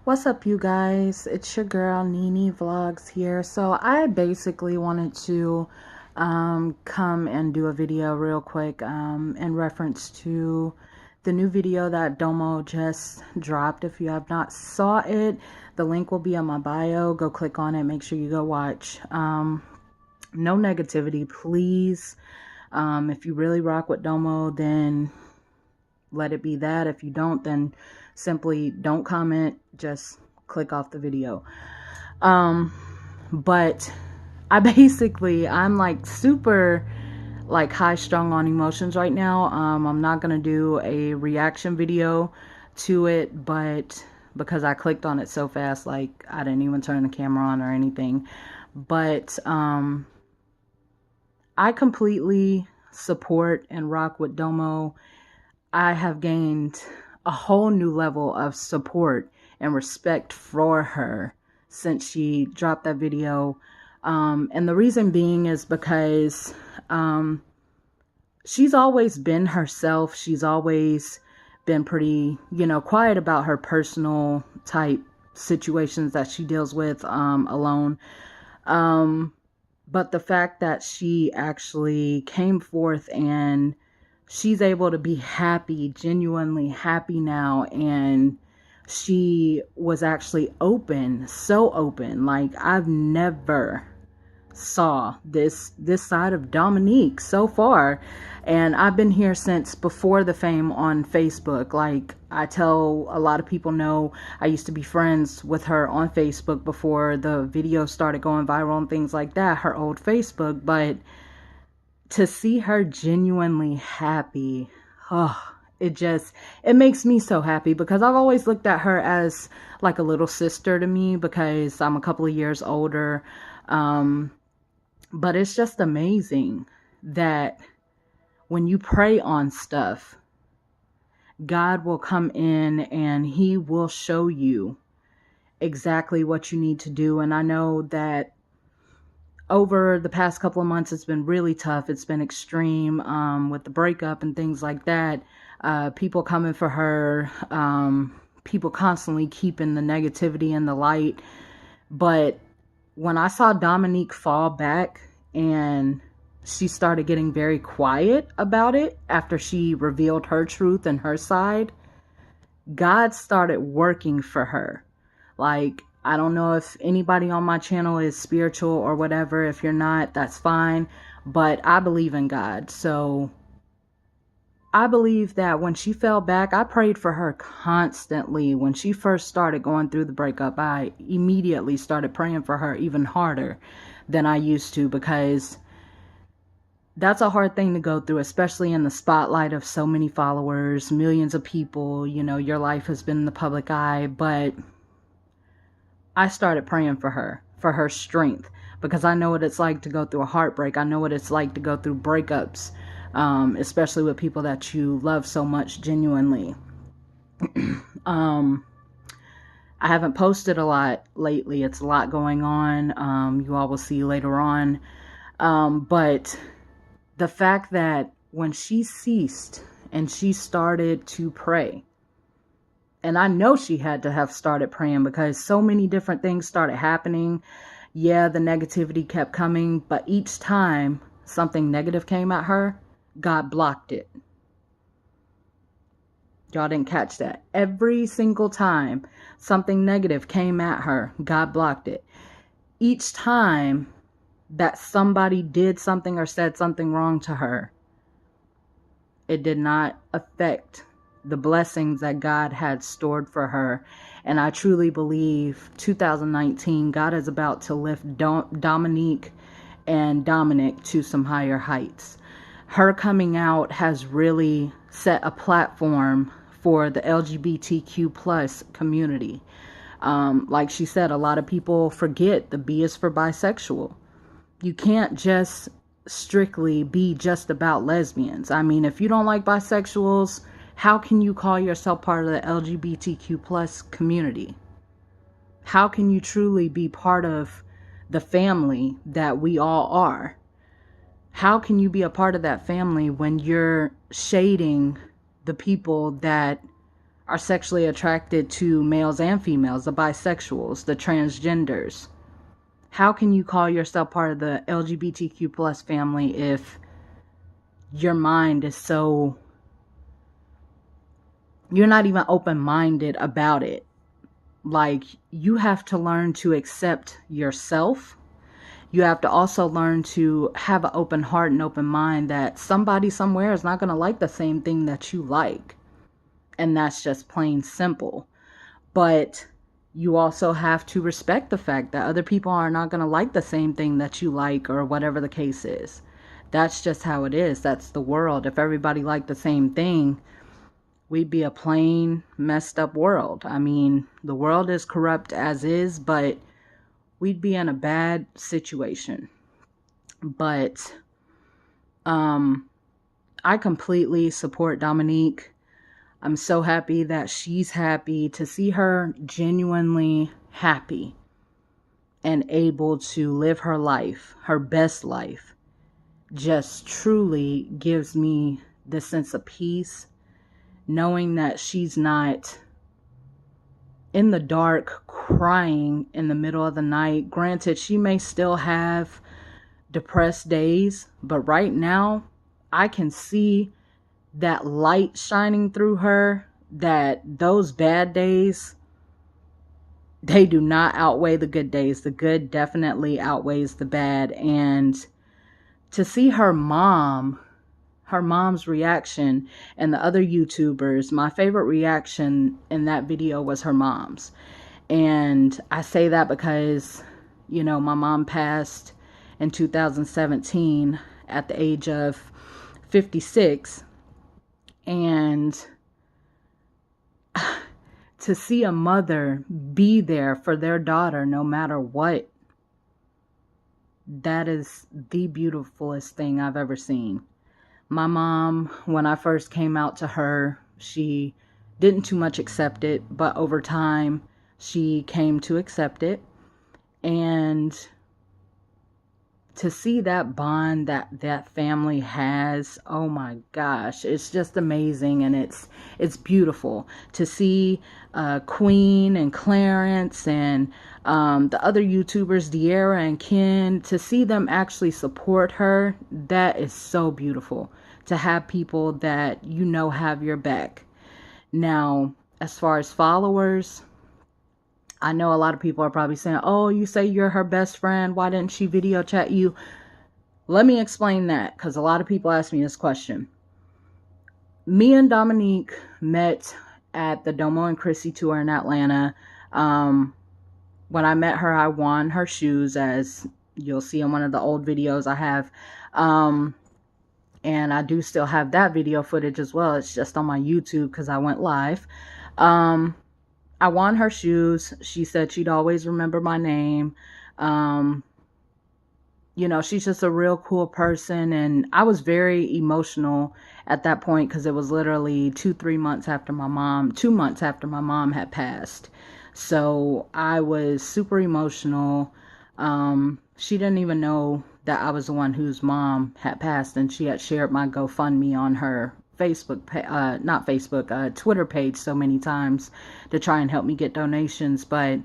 What's up, you guys? It's your girl Nini Vlogs here. So I basically wanted to come and do a video real quick in reference to the new video that Domo just dropped. If you have not saw it, the link will be in my bio. Go click on it. Make sure you go watch. No negativity, please. If you really rock with Domo, then let it be that. If you don't, then simply don't comment, just click off the video. But I'm like super like high strung on emotions right now. I'm not gonna do a reaction video to it, but because I clicked on it so fast, like I didn't even turn the camera on or anything. But I completely support and rock with Domo. I have gained a whole new level of support and respect for her since she dropped that video. And the reason being is because she's always been herself. She's always been pretty, quiet about her personal type situations that she deals with alone. But the fact that she actually came forth and she's able to be happy, genuinely happy now, and she was actually open, so open. Like I've never saw this side of Domonique so far, and I've been here since before the fame on Facebook. Like I tell a lot of people know, I used to be friends with her on Facebook before the videos started going viral and things like that, her old Facebook. But to see her genuinely happy, it makes me so happy, because I've always looked at her as like a little sister to me because I'm a couple of years older. But it's just amazing that when you pray on stuff, God will come in and he will show you exactly what you need to do. And I know that over the past couple of months, it's been really tough. It's been extreme with the breakup and things like that. People coming for her, people constantly keeping the negativity in the light. But when I saw Domonique fall back and she started getting very quiet about it after she revealed her truth and her side, God started working for her. Like, I don't know if anybody on my channel is spiritual or whatever. If you're not, that's fine. But I believe in God. So I believe that when she fell back, I prayed for her constantly. When she first started going through the breakup, I immediately started praying for her even harder than I used to, because that's a hard thing to go through, especially in the spotlight of so many followers, millions of people. Your life has been in the public eye. But I started praying for her strength, because I know what it's like to go through a heartbreak. I know what it's like to go through breakups, especially with people that you love so much genuinely. I haven't posted a lot lately. It's a lot going on. You all will see later on. But the fact that when she ceased and she started to pray, and I know she had to have started praying because so many different things started happening. Yeah, the negativity kept coming, but each time something negative came at her, God blocked it. Y'all didn't catch that. Every single time something negative came at her, God blocked it. Each time that somebody did something or said something wrong to her, it did not affect the blessings that God had stored for her. And I truly believe 2019, God is about to lift Domonique and Dominic to some higher heights. Her coming out has really set a platform for the LGBTQ plus community. Like she said, a lot of people forget the B is for bisexual. You can't just strictly be just about lesbians. I mean, if you don't like bisexuals, how can you call yourself part of the LGBTQ plus community? How can you truly be part of the family that we all are? How can you be a part of that family when you're shading the people that are sexually attracted to males and females, the bisexuals, the transgenders. How can you call yourself part of the LGBTQ plus family if your mind is so, you're not even open-minded about it? Like, you have to learn to accept yourself. You have to also learn to have an open heart and open mind that somebody somewhere is not going to like the same thing that you like. And that's just plain simple. But you also have to respect the fact that other people are not going to like the same thing that you like, or whatever the case is. That's just how it is. That's the world. If everybody liked the same thing, we'd be a plain messed up world. I mean, the world is corrupt as is, but we'd be in a bad situation. But I completely support Domonique. I'm so happy that she's happy. To see her genuinely happy and able to live her life, her best life, just truly gives me this sense of peace, knowing that she's not in the dark crying in the middle of the night. Granted, she may still have depressed days, but right now I can see that light shining through her, that those bad days, they do not outweigh the good days. The good definitely outweighs the bad. And to see her mom's reaction, and the other YouTubers, my favorite reaction in that video was her mom's. And I say that because, you know, my mom passed in 2017 at the age of 56. And to see a mother be there for their daughter no matter what, that is the beautifulest thing I've ever seen. My mom, when I first came out to her, she didn't too much accept it, but over time she came to accept it. And to see that bond that family has, oh my gosh, it's just amazing. And it's beautiful to see Queen and Clarence and the other YouTubers, De'Ara and Ken, to see them actually support her. That is so beautiful, to have people that you know have your back. Now, as far as followers, I know a lot of people are probably saying, oh, you say you're her best friend, why didn't she video chat you? Let me explain that, because a lot of people ask me this question. Me and Domonique met at the Domo and Chrissy tour in Atlanta. When I met her, I won her shoes, as you'll see in one of the old videos I have. And I do still have that video footage as well. It's just on my YouTube because I went live. I won her shoes. She said she'd always remember my name. You know, she's just a real cool person. And I was very emotional at that point because it was literally 2 months after my mom had passed. So I was super emotional. She didn't even know that I was the one whose mom had passed, and she had shared my GoFundMe on her Twitter page so many times to try and help me get donations. But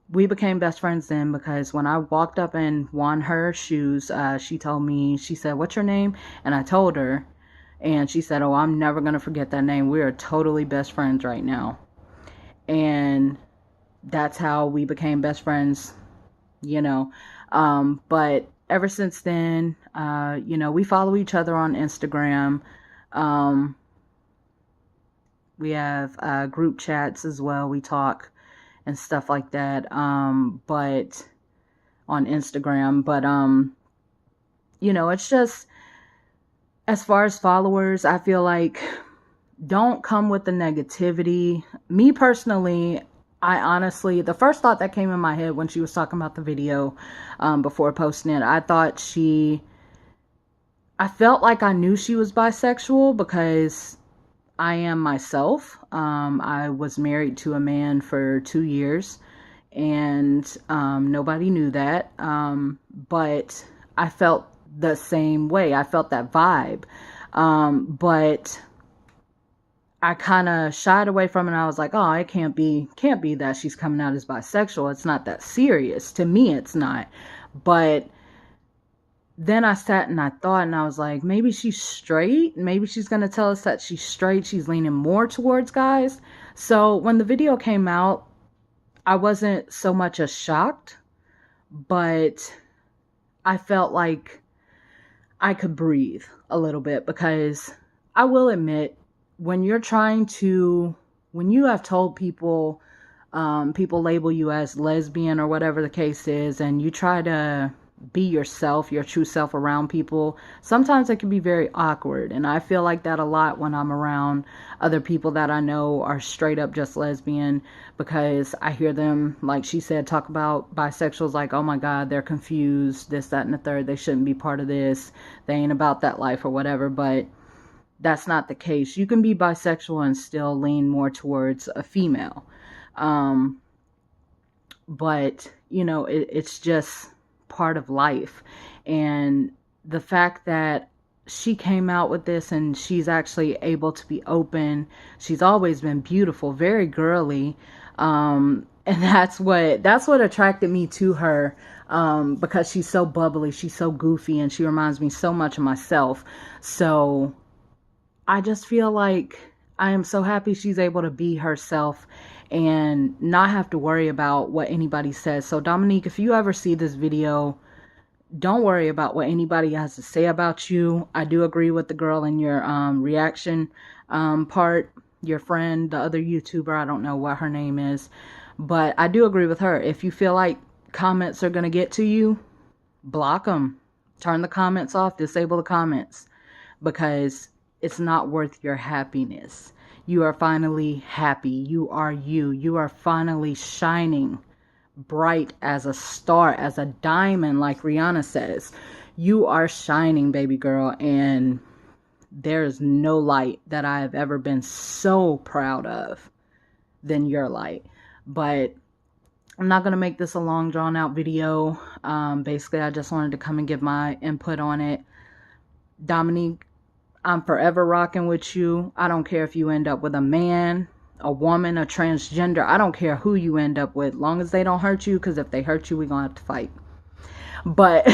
we became best friends then, because when I walked up and won her shoes, she told me, she said, what's your name? And I told her, and she said, oh, I'm never going to forget that name. We are totally best friends right now. And that's how we became best friends, you know. But ever since then, you know, we follow each other on Instagram. We have group chats as well. We talk and stuff like that, but on Instagram. But you know, it's just, as far as followers, I feel like, don't come with the negativity. Me personally, I honestly, the first thought that came in my head when she was talking about the video, before posting it, I felt like I knew she was bisexual, because I am myself. I was married to a man for 2 years, and nobody knew that. But I felt the same way. I felt that vibe. But I kind of shied away from it. And I was like, oh, it can't be that she's coming out as bisexual. It's not that serious. To me, it's not. But then I sat and I thought, and I was like, maybe she's straight. Maybe she's going to tell us that she's straight. She's leaning more towards guys. So when the video came out, I wasn't so much as shocked, but I felt like I could breathe a little bit, because I will admit, when you're when you have told people, people label you as lesbian or whatever the case is, and you try to be yourself, your true self around people, sometimes it can be very awkward. And I feel like that a lot when I'm around other people that I know are straight up just lesbian, because I hear them, like she said, talk about bisexuals like, oh my God, they're confused, this, that, and the third. They shouldn't be part of this. They ain't about that life or whatever. But that's not the case. You can be bisexual and still lean more towards a female. But, it's just part of life. And the fact that she came out with this and she's actually able to be open. She's always been beautiful, very girly. And that's what attracted me to her. Because she's so bubbly, she's so goofy, and she reminds me so much of myself. So I just feel like I am so happy she's able to be herself and not have to worry about what anybody says. So Domonique, if you ever see this video, don't worry about what anybody has to say about you. I do agree with the girl in your reaction part, your friend, the other YouTuber, I don't know what her name is, but I do agree with her. If you feel like comments are going to get to you, block them. Turn the comments off, disable the comments, because it's not worth your happiness. You are finally happy. You are you. You are finally shining bright as a star, as a diamond, like Rihanna says. You are shining, baby girl, and there is no light that I have ever been so proud of than your light. But I'm not going to make this a long, drawn out video. Basically, I just wanted to come and give my input on it. Domonique, I'm forever rocking with you. I don't care if you end up with a man, a woman, a transgender. I don't care who you end up with, long as they don't hurt you, because if they hurt you, we're going to have to fight. But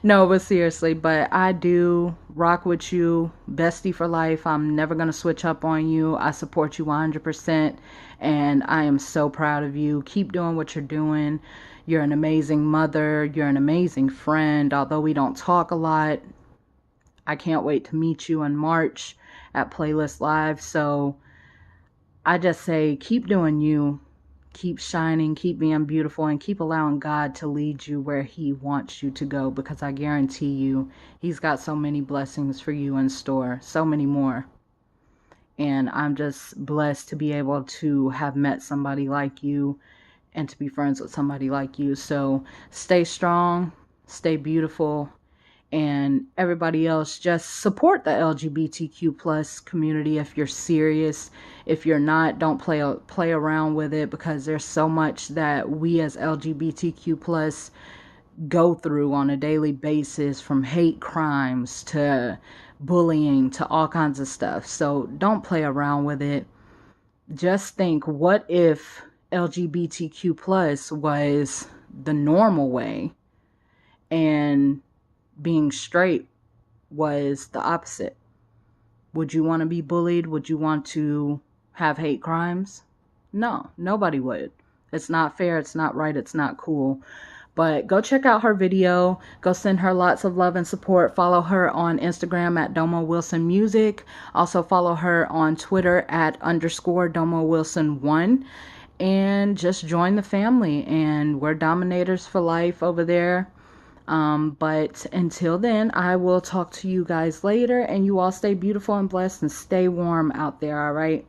no, but seriously, but I do rock with you, bestie for life. I'm never going to switch up on you. I support you 100%, and I am so proud of you. Keep doing what you're doing. You're an amazing mother. You're an amazing friend. Although we don't talk a lot, I can't wait to meet you in March at Playlist Live. So I just say, keep doing you, keep shining, keep being beautiful, and keep allowing God to lead you where He wants you to go, because I guarantee you, He's got so many blessings for you in store, so many more. And I'm just blessed to be able to have met somebody like you and to be friends with somebody like you. So stay strong, stay beautiful. And everybody else, just support the LGBTQ plus community if you're serious. If you're not, don't play around with it, because there's so much that we as LGBTQ plus go through on a daily basis, from hate crimes to bullying to all kinds of stuff. So don't play around with it. Just think, what if LGBTQ plus was the normal way and being straight was the opposite? Would you want to be bullied? Would you want to have hate crimes? No, nobody would. It's not fair. It's not right. It's not cool. But go check out her video. Go send her lots of love and support. Follow her on Instagram at domowilsonmusic. Also follow her on Twitter at _domowilson1. And just join the family. And we're dominators for life over there. But until then, I will talk to you guys later, and you all stay beautiful and blessed and stay warm out there. All right.